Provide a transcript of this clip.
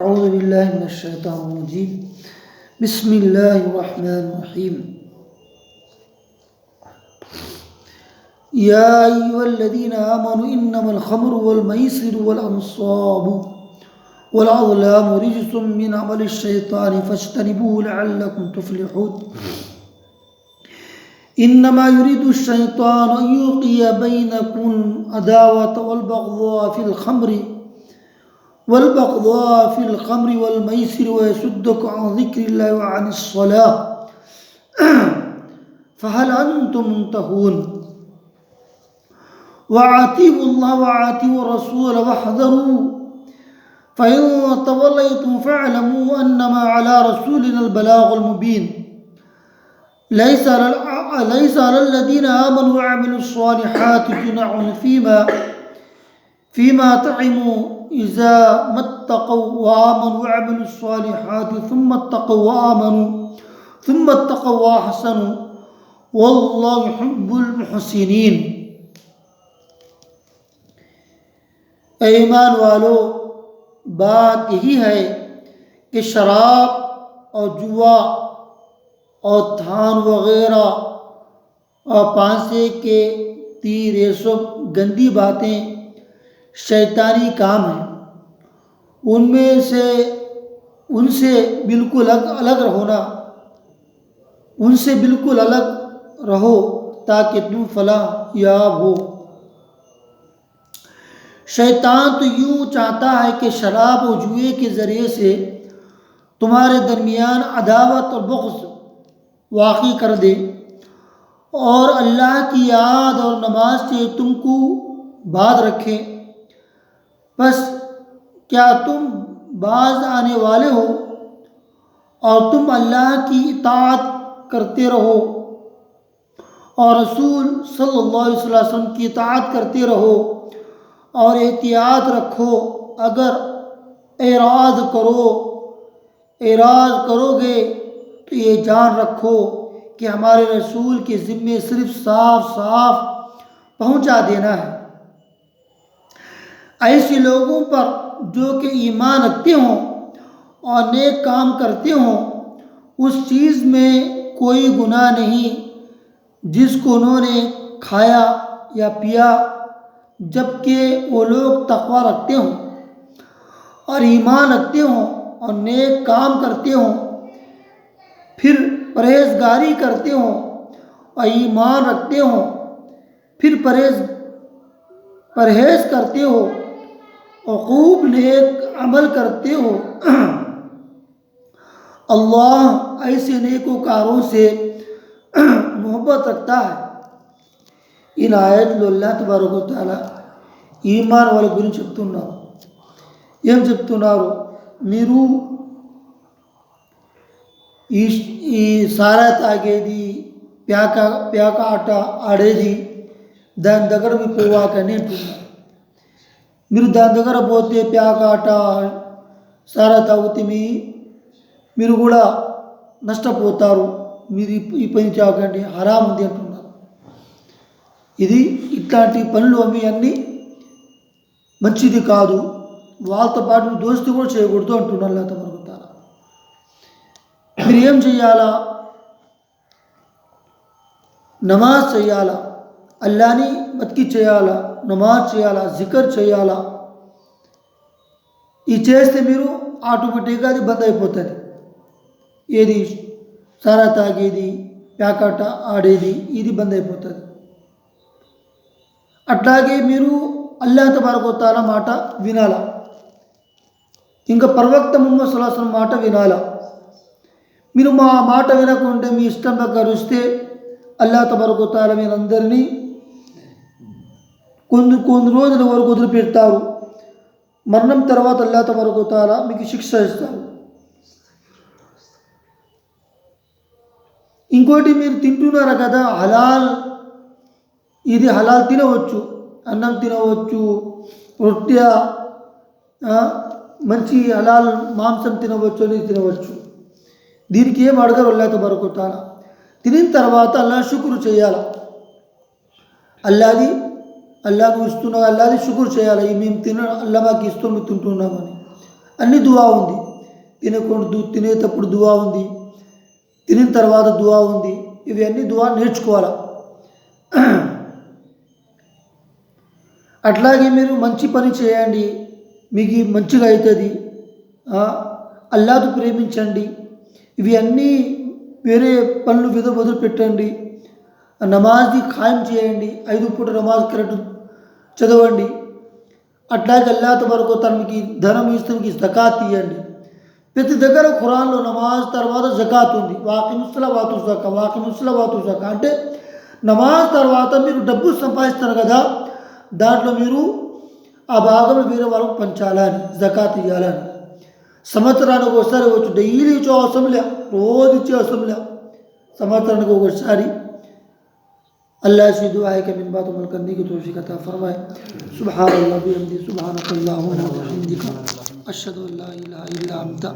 أعوذ بالله من الشيطان الرجيم بسم الله الرحمن الرحيم يا أيها الذين آمنوا إنما الخمر والميسر والأنصاب والأظلام رجس من عمل الشيطان فاجتنبوه لعلكم تفلحون إنما يريد الشيطان أن يوقي بينكم العداوة والبغضاء في الخمر والميسر ويصدكم عن ذكر الله وعن الصلاة فهل أنتم منتهون وأطيعوا الله وأطيعوا الرسول واحذروا فإن توليتم فاعلموا أنما على رسولنا البلاغ المبين ليس على الذين آمنوا وعملوا الصالحات جناح فيما طعموا إذا ما اتقوا وآمنوا وعملوا الصالحات ثم اتقوا وآمنوا ثم اتقوا وأحسنوا والله يحب المحسنين. اے ایمان والو، بات یہی ہے کہ شراب اور جوا اور تھان وغیرہ اور پانسے کے تیر یہ سب گندی باتیں شیطانی کام ہیں. ان سے بالکل الگ رہو تاکہ تم فلاح یاب ہو. شیطان تو یوں چاہتا ہے کہ شراب و جوئے کے ذریعے سے تمہارے درمیان عداوت اور بغض واقع کر دے اور اللہ کی یاد اور نماز سے تم کو باز رکھے. بس کیا تم باز آنے والے ہو اور تم اللہ کی اطاعت کرتے رہو اور رسول صلی اللہ علیہ وسلم کی اطاعت کرتے رہو اور احتیاط رکھو. اگر اعراض کرو گے تو یہ جان رکھو کہ ہمارے رسول کے ذمے صرف صاف پہنچا دینا ہے. ایسے لوگوں پر جو کہ ایمان رکھتے ہوں اور نیک کام کرتے ہوں اس چیز میں کوئی گناہ نہیں جس کو انہوں نے کھایا یا پیا، جبکہ وہ لوگ تقوی رکھتے ہوں اور ایمان رکھتے ہوں اور نیک کام کرتے ہوں، پھر پرہیزگاری کرتے ہوں اور ایمان رکھتے ہوں، پھر پرہیز کرتے ہو اور خوب نیک عمل کرتے ہو. اللہ ایسے نیکوکاروں سے محبت رکھتا ہے. ఈ ఆయతలో అల్లాహ్ తబారక వ తఆలా ఈమాన్ వాళ్ళ గురించి చెప్తున్నారు. ఏం చెప్తున్నారు? మీరు ఈ సారా తాగేది, ప్యాక ఆట ఆడేది దాని దగ్గర మీరు పోవాకని అంటున్నారు. మీరు దాని దగ్గర పోతే ప్యాక ఆట సారా తాగితే మీరు కూడా నష్టపోతారు. మీరు ఈ పని చేయకండి, హరాం ఉంది అంటున్నారు. ఇట్లాంటి పనులు అన్నీ మంచిది కాదు. వాళ్ళతో పాటు దోస్తీ కూడా చేయకూడదు అంటున్నారు అల్లాహ్ తబారక వ తఆలా. మీరు ఏం చేయాలా? నమాజ్ చేయాలా, అల్లాని మత్కి చేయాలా, నమాజ్ చేయాలా, జికర్ చేయాలా. ఇది చేస్తే మీరు ఆటోమేటిక్గా అది బంద్ అయిపోతుంది. ఏది సారా తాగేది, ప్యాకాట ఆడేది ఇది బంద్ అయిపోతుంది. అట్లాగే మీరు అల్లాహ్ తబారక వ తఆలా మాట వినాలా, ఇంకా ప్రవక్త ముహమ్మద్ సల్లల్లాహు అలైహి వసల్లం మాట వినాలా. మీరు మా మాట వినకుంటే మీ ఇష్టం ప్రకారం వస్తే అల్లాహ్ తబారక వ తఆలా మీరందరినీ కొన్ని రోజుల వరకు వదిలిపెడతారు. మరణం తర్వాత అల్లాహ్ తబారక వ తఆలా మీకు శిక్ష ఇస్తారు. ఇంకోటి, మీరు తింటున్నారు కదా హలాల్, ఇది హలాల్ తినవచ్చు, అన్నం తినవచ్చు, రొట్టె మంచి హలాల్ మాంసం తినవచ్చు, అనేది తినవచ్చు. దీనికి ఏం అడగరు అల్లాహ్ తబారక వ తఆలా. తినిన తర్వాత అల్లాహ్ షుక్రు చేయాలి. అల్లాహ్ నువ్వు ఇస్తున్నావు, అల్లాహది షుక్రు చేయాలి. మేము అల్లాహ్ మాకు ఇస్తున్నామని. అన్ని దువా ఉంది. తినేటప్పుడు దువా ఉంది, తినిన తర్వాత దువా ఉంది. ఇవి అన్ని దువా నేర్చుకోవాలా. అట్లాగే మీరు మంచి పని చేయండి, మీకు మంచిగా అవుతుంది. అల్లాహ్ను ప్రేమించండి. ఇవి అన్నీ వేరే పనులు వదిలిపెట్టండి. నమాజ్ని ఖాయం చేయండి, 5 పూట నమాజ్ కరెక్ట్ చదవండి. అట్లాగే అల్లాహ్ తబారక వ తఆలా మీకు ధనం ఇస్తే మీకు జకాత్ ఇవ్వండి. ప్రతి దగ్గర ఖురాన్లో నమాజ్ తర్వాత జకాత్ ఉంది. వాకిముస్సలావాతు జకా, వాకిముస్సలావాతు జకా అంటే నమాజ్ తర్వాత మీరు డబ్బు సంపాదిస్తారు కదా, దాంట్లో మీరు ఆ భాగం వేరే వాళ్ళకు పంచాలని, జకాత్ ఇవ్వాలని. సంవత్సరానికి ఒకసారి వచ్చు, డైలీ ఇచ్చే అవసరం లే, రోజు ఇచ్చే అవసరం లే, సంవత్సరానికి ఒకసారి. अल्लाह से दुआ है कि इन बातों अमल करने की तौफीक अता फरमाए। सुभान अल्लाह बिहम्दिही, सुभानक अल्लाहुम्मा व बिहम्दिका, अशहदु अल्ला इलाहा इल्ला अंता।